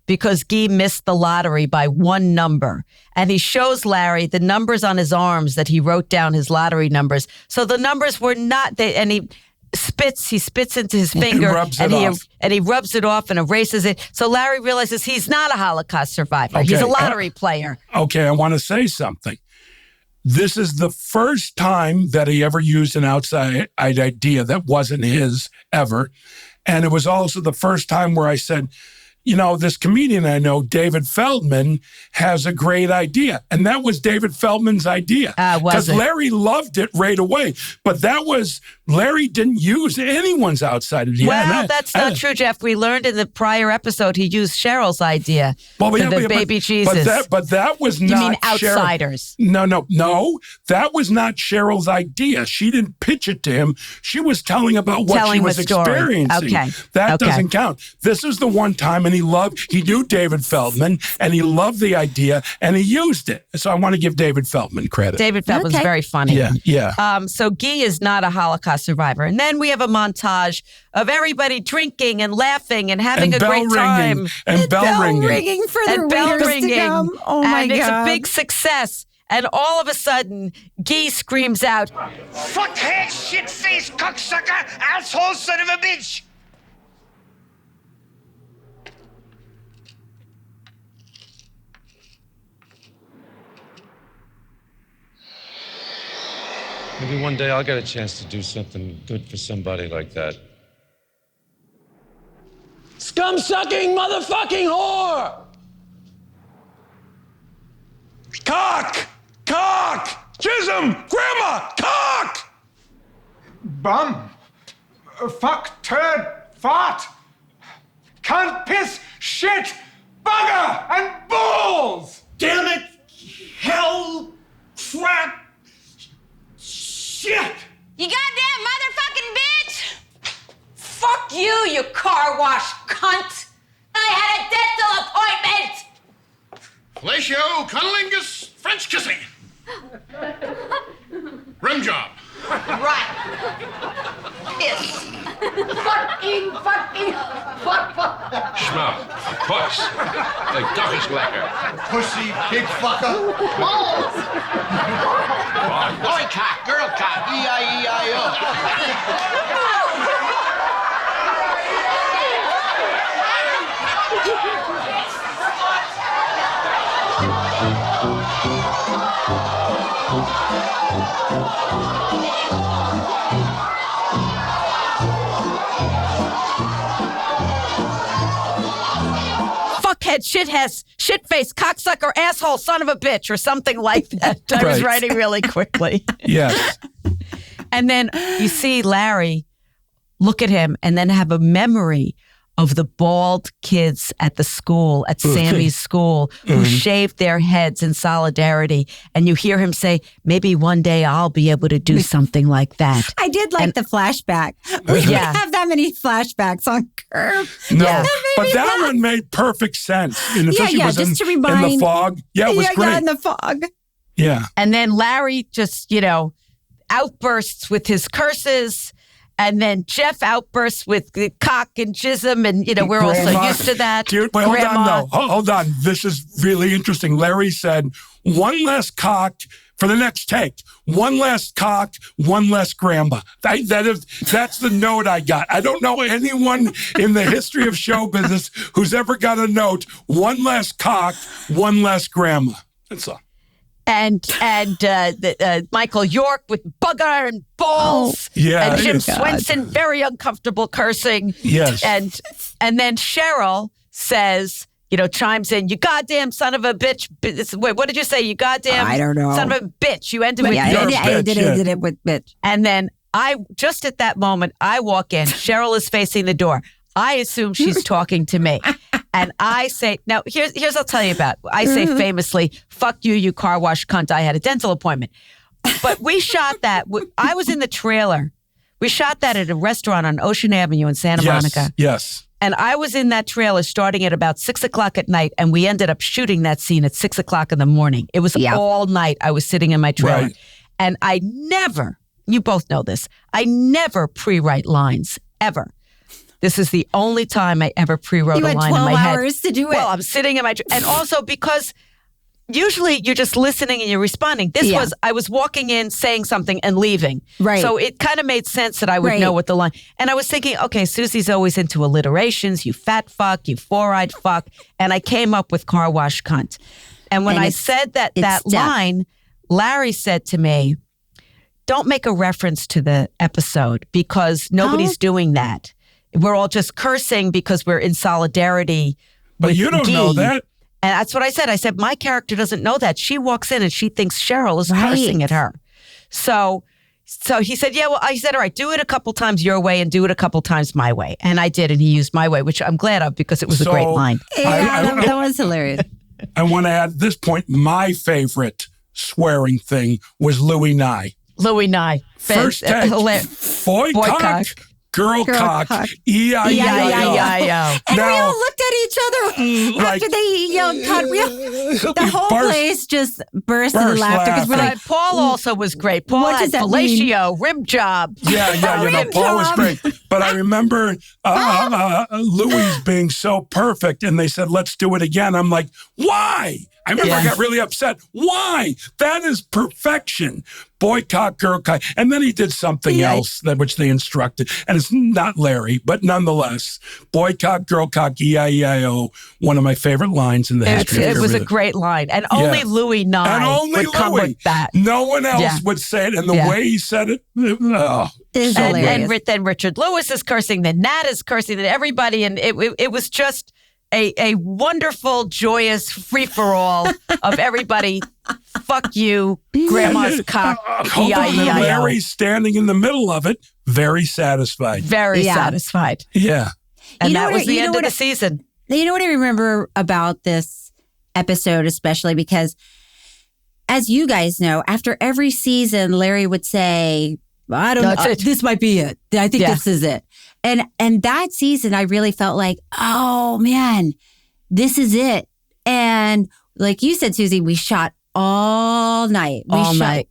because Guy missed the lottery by one number. And he shows Larry the numbers on his arms that he wrote down his lottery numbers. So the numbers were not, and he spits into his finger and he rubs it off and erases it. So Larry realizes he's not a Holocaust survivor. Okay. He's a lottery player. Okay, I want to say something. This is the first time that he ever used an outside idea that wasn't his ever. And it was also the first time where I said, this comedian I know, David Feldman, has a great idea. And that was David Feldman's idea. Because Larry loved it right away. But Larry didn't use anyone's outside idea. Well, that's not true, Jeff. We learned in the prior episode he used Cheryl's idea for the baby Jesus. But that was not. You mean outsiders? No. That was not Cheryl's idea. She didn't pitch it to him. She was telling about what she was experiencing. Okay. That doesn't count. This is the one time, and he knew David Feldman, and he loved the idea, and he used it. So I want to give David Feldman credit. David Feldman's very funny. Yeah. So Guy is not a Holocaust survivor. And then we have a montage of everybody drinking and laughing and having a great time. And bell ringing for the waiters to come. Oh, my God. And it's a big success. And all of a sudden, Guy screams out, "Fuckhead, shit-faced cocksucker, asshole son of a bitch!" Maybe one day I'll get a chance to do something good for somebody like that. Scum-sucking motherfucking whore! Cock! Chisholm! Grandma! Cock! Bum. Fuck, turd, fart. Cunt, piss, shit, bugger, and balls! Damn it! Hell! Crap! Shit! You goddamn motherfucking bitch! Fuck you, you car wash cunt! I had a dental appointment! Fellatio, cunnilingus, French kissing. Rim job. Right. Piss. fuck. Schmuck. Puss. Like duckish lecker. Pussy, pig fucker. Balls! Boy cock, girl cock, E-I-E-I-O. Fuckhead, shithead, shitface, cocksucker, asshole, son of a bitch, or something like that. I was Right. writing really quickly. Yes. And then you see Larry look at him and then have a memory of the bald kids at the school, at Sammy's school, who shaved their heads in solidarity. And you hear him say, maybe one day I'll be able to do something like that. I did like the flashback. We didn't have that many flashbacks on Curb. No, Yeah. but that one made perfect sense. And especially was just to in the remind. fog. Yeah, it was great. Yeah, in the fog. Yeah. And then Larry just, outbursts with his curses. And then Jeff outbursts with the cock and jism. And, we're all so Grandma. used to that. Dude, wait, hold on, though. Hold on. This is really interesting. Larry said, one less cock for the next take. One less cock, one less grandma. That's the note I got. I don't know anyone in the history of show business who's ever got a note, one less cock, one less grandma. That's all. And Michael York with bugger and balls. Yeah. And Jim Oh, God. Swenson, very uncomfortable cursing. Yes. And then Cheryl says, chimes in, you goddamn son of a bitch. Wait, what did you say? You goddamn I don't know. son of a bitch. You ended with Yeah, bitch. I did it with bitch. And then just at that moment, I walk in. Cheryl is facing the door. I assume she's talking to me. And I say, now here's I'll tell you about. I say famously, fuck you, you car wash cunt. I had a dental appointment. But we shot that. I was in the trailer. We shot that at a restaurant on Ocean Avenue in Santa Monica. Yes. And I was in that trailer starting at about 6:00 at night. And we ended up shooting that scene at 6:00 in the morning. It was all night. I was sitting in my trailer. Right. And I never, you both know this, I never pre-write lines, ever. This is the only time I ever pre-wrote a line in my head. 12 hours to do it. Well, I'm sitting in my... And also because usually you're just listening and you're responding. This was, I was walking in, saying something and leaving. Right. So it kind of made sense that I would know what the line... And I was thinking, okay, Susie's always into alliterations. You fat fuck, you four-eyed fuck. And I came up with car wash cunt. And when I said that line, Larry said to me, don't make a reference to the episode because nobody's doing that. We're all just cursing because we're in solidarity. But you don't know that. And that's what I said. I said, my character doesn't know that. She walks in and she thinks Cheryl is cursing at her. So he said, I said, all right, do it a couple times your way and do it a couple times my way. And I did, and he used my way, which I'm glad of because it was a great line. That was hilarious. I want to add at this point, my favorite swearing thing was Louis Nye. Louis Nye. First take, boy cock. Girl cock, E-I-E-I-O. And we all looked at each other after they yelled cut. The whole place just burst into laughter. Because we're like, Paul also was great. Paul what had does that fellatio, rib job. Yeah, Paul was great. But I remember Louis being so perfect, and they said, let's do it again. I'm like, why? I remember I got really upset. Why? That is perfection. Boy cock, girl cock. And then he did something else which they instructed. And it's not Larry, but nonetheless, boy cock, girl cock, E-I-E-I-O. One of my favorite lines in the history. It was a great line. And only Louis Nye would come with that. No one else would say it. And the way he said it, and then Richard Lewis is cursing, then Nat is cursing, then everybody. And it was just a wonderful, joyous free-for-all of everybody. Fuck you, grandma's cock. Larry standing in the middle of it, very satisfied. Very satisfied. Yeah. And that was the end of the season. You know what I remember about this episode, especially because, as you guys know, after every season, Larry would say, I don't know, this might be it. I think this is it. And that season, I really felt like, oh man, this is it. And like you said, Susie, we shot all night.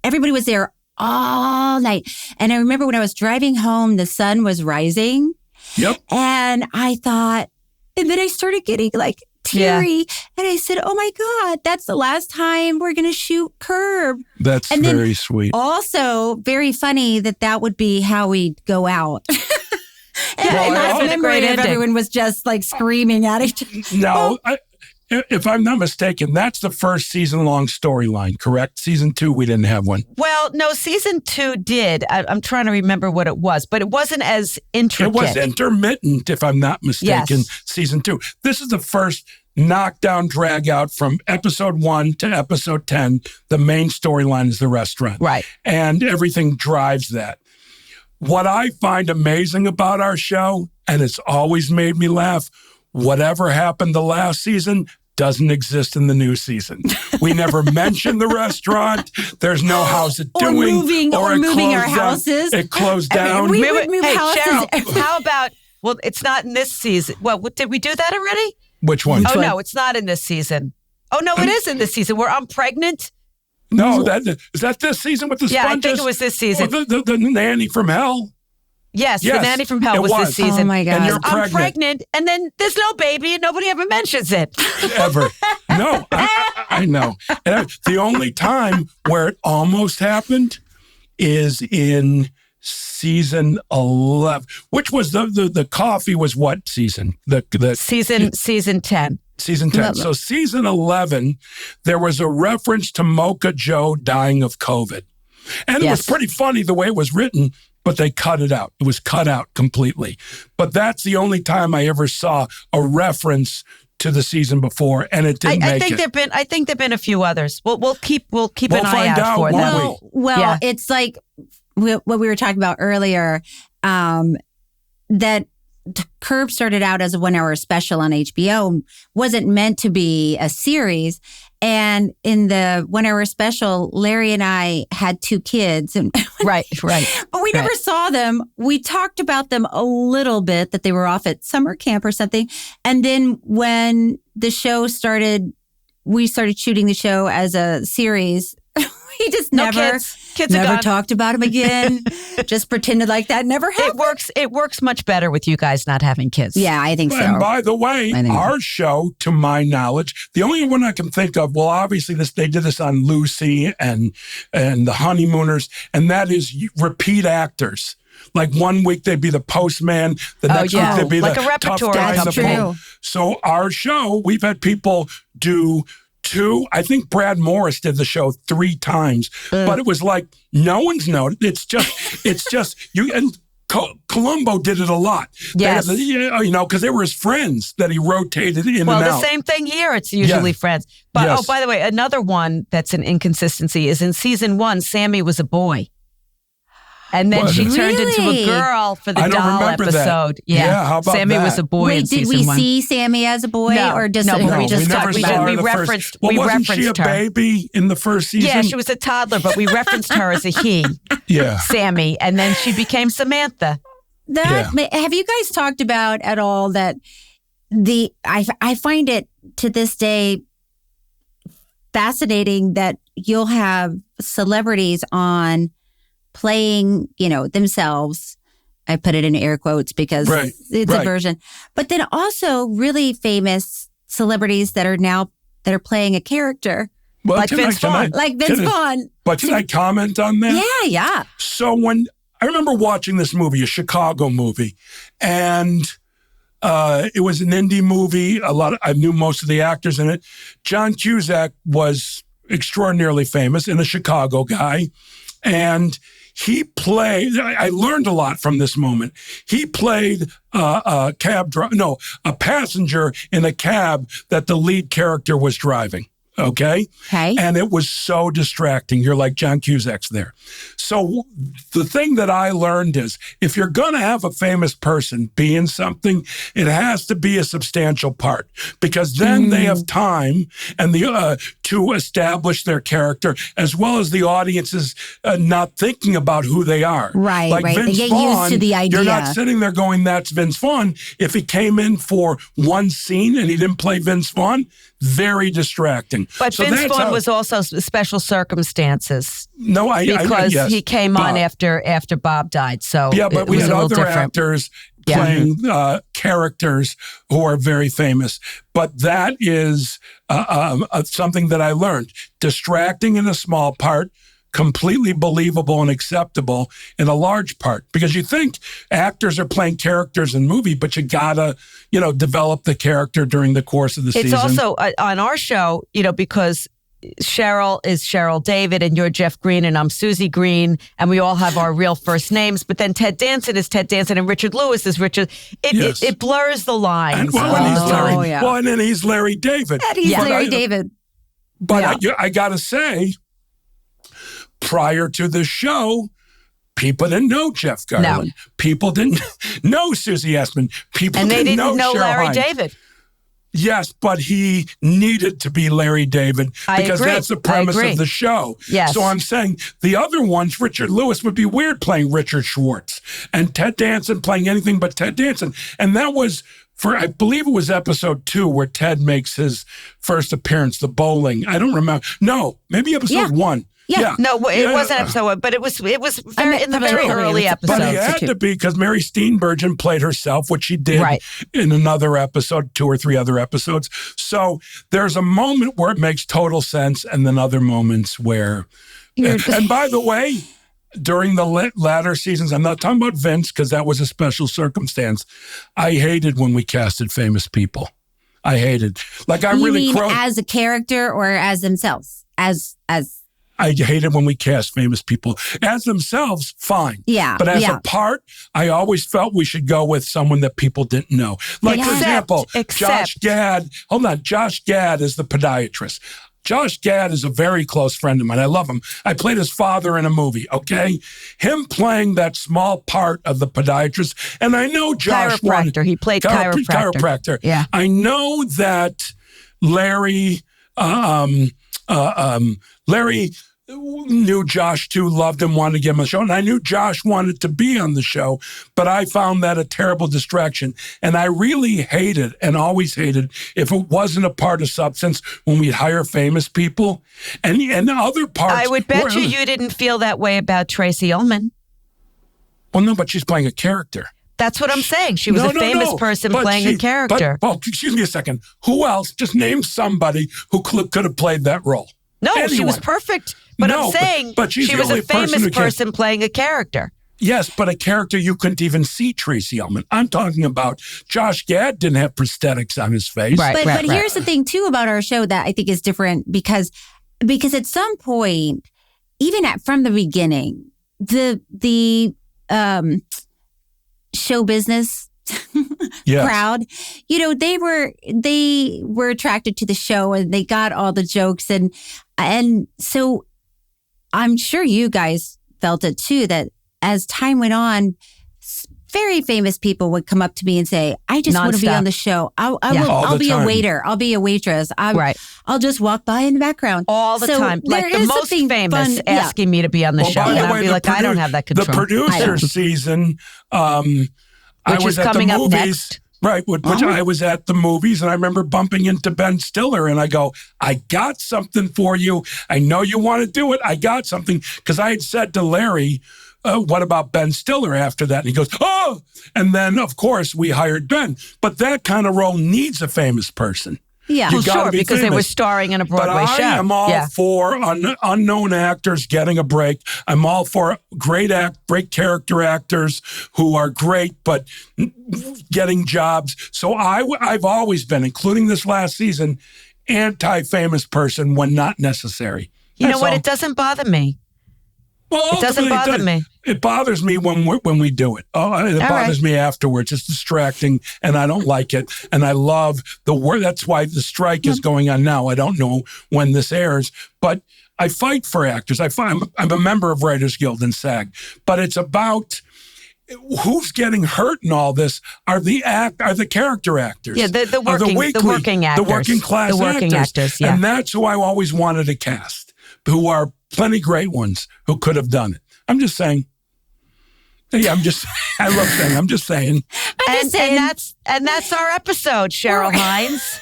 Everybody was there all night. And I remember when I was driving home, the sun was rising. Yep. And I thought, and then I started getting like teary. And I said, oh my God, that's the last time we're going to shoot Curb. That's very sweet. Also, very funny that would be how we'd go out. And I remember everyone was just like screaming at each other. No, if I'm not mistaken, that's the first season-long storyline, correct? Season 2, we didn't have one. Well, no, season 2 did. I'm trying to remember what it was, but it wasn't as intricate. It was intermittent, if I'm not mistaken, Yes. season 2. This is the first knockdown, drag out from episode 1 to episode 10. The main storyline is the restaurant. Right. And everything drives that. What I find amazing about our show, and it's always made me laugh, whatever happened the last season doesn't exist in the new season. We never mention the restaurant. There's no how's it doing. Or it moving our closed down. houses. It closed down. We would move hey, houses. Cheryl, how about, well, it's not in this season. Well, did we do that already? Which one? Oh, no, it's not in this season. Oh, no, it is in this season where I'm pregnant. No, is that this season with the Yeah, sponges? I think it was this season. Or the nanny from hell? Yes, Yes, the nanny from hell it was this was. season. Oh, my God. And you're I'm pregnant, and then there's no baby, and nobody ever mentions it. Ever. No, I know. And the only time where it almost happened is in season 11, which was the coffee was what season? Season 10. Season 10. So season 11, there was a reference to Mocha Joe dying of COVID. And it was pretty funny the way it was written, but they cut it out. It was cut out completely. But that's the only time I ever saw a reference to the season before, and it didn't make it. I think there've been a few others. We'll keep an eye out for them. Well, it's like what we were talking about earlier, that Curb started out as a 1-hour special on HBO, wasn't meant to be a series. And in the 1-hour special, Larry and I had 2 kids. And right. But we never saw them. We talked about them a little bit, that they were off at summer camp or something. And then when the show started, we started shooting the show as a series. We just never talked about him again. Just pretended like that never happened. It works much better with you guys not having kids. Yeah, I think so. And by the way, our show, to my knowledge, the only one I can think of, well, obviously they did this on Lucy and the Honeymooners, and that is repeat actors. Like one week they'd be the postman, the next week they'd be like the a repertory tough guy in the company. pool. So our show, we've had people do 2. I think Brad Morris did the show 3 times, but it was like no one's noticed. It's just you. And Columbo did it a lot. Yes, because they were his friends that he rotated in and out. Well, the same thing here. It's usually friends. But by the way, another one that's an inconsistency is in season 1, Sammy was a boy. And then she turned into a girl for the doll episode. That. Yeah, how about Sammy that? was a boy in season 1. Did we see Sammy as a boy? No, or just no, we referenced wasn't she a baby in the first season? Yeah, she was a toddler, but we referenced her as a he. Yeah. Sammy. And then she became Samantha. Have you guys talked about at all that I find it to this day fascinating that you'll have celebrities on playing, themselves. I put it in air quotes because it's a version. But then also really famous celebrities that are playing a character. Well, like Vince Vaughn. But can I comment on that? Yeah. So when I remember watching this movie, a Chicago movie, and it was an indie movie. I knew most of the actors in it. John Cusack was extraordinarily famous and a Chicago guy. And he played, I learned a lot from this moment. He played a passenger in a cab that the lead character was driving. Okay. And it was so distracting. You're like, John Cusack's there. So the thing that I learned is if you're going to have a famous person be in something, it has to be a substantial part because then they have time and to establish their character as well as the audience's not thinking about who they are. Right. Like Vince They get Vaughn, used to the idea. You're not sitting there going, that's Vince Vaughn. If he came in for one scene and he didn't play Vince Vaughn, very distracting. But Vince Vaughn was also special circumstances. No, because he came on after Bob died. So but we had other actors playing characters who are very famous. But that is something that I learned. Distracting in a small part, completely believable and acceptable in a large part. Because you think actors are playing characters in movie, but you gotta, develop the character during the course of the season. It's also on our show, because Cheryl is Cheryl David and you're Jeff Green and I'm Susie Green and we all have our real first names. But then Ted Danson is Ted Danson and Richard Lewis is Richard. It blurs the lines. And he's Larry. Well, and then he's Larry David. And he's Larry David. But I gotta say, prior to the show, people didn't know Jeff Garlin. No. People didn't know Susie Essman. And they didn't know Cheryl Larry Hines. David. Yes, but he needed to be Larry David because that's the premise of the show. Yes. So I'm saying the other ones, Richard Lewis would be weird playing Richard Schwartz and Ted Danson playing anything but Ted Danson. And that was I believe it was episode 2 where Ted makes his first appearance, the bowling. I don't remember. No, maybe episode 1. Yeah. No, it wasn't episode 1, but it was very, in the very early episodes. But he had to be because Mary Steenburgen played herself, which she did in another episode, 2 or 3 other episodes. So there's a moment where it makes total sense and then other moments where... And by the way, during the latter seasons, I'm not talking about Vince because that was a special circumstance. I hated when we casted famous people. I hated. You mean as a character or as themselves? As I hated when we cast famous people. As themselves, fine. Yeah. But as a part, I always felt we should go with someone that people didn't know. For example, Josh Gad. Hold on. Josh Gad is the podiatrist. Josh Gad is a very close friend of mine. I love him. I played his father in a movie, okay? Him playing that small part of the podiatrist. And I know Josh chiropractor. He played chiropractor. Yeah. I know that Larry knew Josh too, loved him, wanted to give him a show. And I knew Josh wanted to be on the show, but I found that a terrible distraction. And I really hated and always hated if it wasn't a part of Substance when we'd hire famous people. And the other parts... I would bet you didn't feel that way about Tracy Ullman. Well, no, but she's playing a character. That's what I'm saying. She was a famous person playing a character. But excuse me a second. Who else? Just name somebody who could have played that role. No, she was perfect. But I'm saying she was a famous person playing a character. Yes, but a character you couldn't even see Tracy Ullman. I'm talking about Josh Gad didn't have prosthetics on his face. But here's the thing, too, about our show that I think is different because at some point, even from the beginning, the show business crowd, they were attracted to the show and they got all the jokes. And so I'm sure you guys felt it too, that as time went on, very famous people would come up to me and say, I just want to be on the show. I'll be a waiter. I'll be a waitress. I'll just walk by in the background. All the time. Like the most famous asking me to be on the show. And I'd be like, I don't have that control. The producer season, I was at the movies. Right, which I was at the movies, and I remember bumping into Ben Stiller, and I go, I got something for you. I know you want to do it. I got something. Because I had said to Larry, what about Ben Stiller after that? And he goes, oh! And then, of course, we hired Ben. But that kind of role needs a famous person. Yeah, sure, because they were starring in a Broadway show. I am all for unknown actors getting a break. I'm all for great character actors who are great, but getting jobs. So I've always been, including this last season, anti-famous person when not necessary. You know what? It doesn't bother me. Well, it doesn't bother me. It bothers me when we do it. It bothers me afterwards. It's distracting, and I don't like it. And I love the word. That's why the strike is going on now. I don't know when this airs, but I fight for actors. I'm a member of Writers Guild and SAG, but it's about who's getting hurt in all this are the character actors. Yeah, the working actors. The working class actors. Yeah. And that's who I always wanted to cast, who are plenty great ones who could have done it. I'm just saying. Yeah, I love saying, I'm just saying. And that's our episode, Cheryl Hines.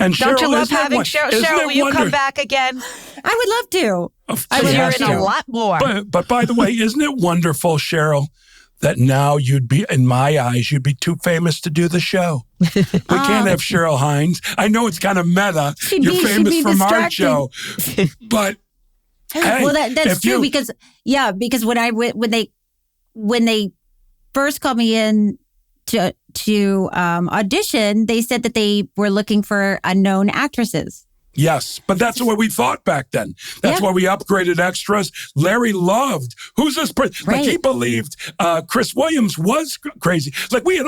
And don't Cheryl, you love having Cheryl? Cheryl, will you come back again? I would love to. You're in a lot more. But by the way, isn't it wonderful, Cheryl, that now you'd be, in my eyes, you'd be too famous to do the show. We can't have Cheryl Hines. I know it's kind of meta. You're famous from our show. But Hey, well, that's true because when they first called me in to audition, they said that they were looking for unknown actresses. Yes, but that's what we thought back then. That's why we upgraded extras. Larry loved, who's this person? Like he believed Chris Williams was crazy. Like we had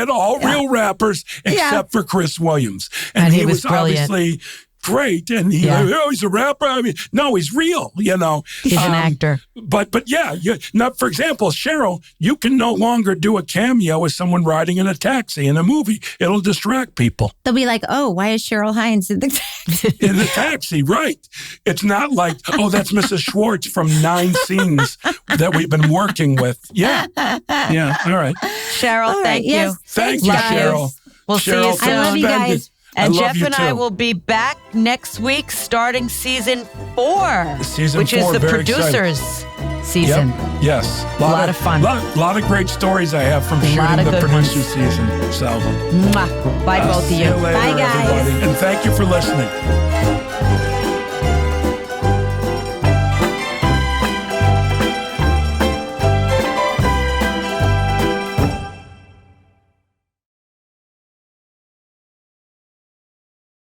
all real rappers except for Chris Williams. And he was obviously great. And he's a rapper. I mean, no, he's real, you know. He's an actor. But yeah, now, for example, Cheryl, you can no longer do a cameo as someone riding in a taxi in a movie. It'll distract people. They'll be like, oh, why is Cheryl Hines in the taxi? In the taxi, right. It's not like, oh, that's Mrs. Schwartz from 9 scenes that we've been working with. Yeah. Yeah. All right. Cheryl, thank you. Thank you, Cheryl. We'll see you soon. I love you guys. And Jeff and I will be back next week starting season 4. Season which 4, is the very producers season. Yep. Yes. A lot of fun. Lot of great stories I have from shooting the producer season. So, Bye, both of you. See you later, Bye, guys. everybody. And thank you for listening.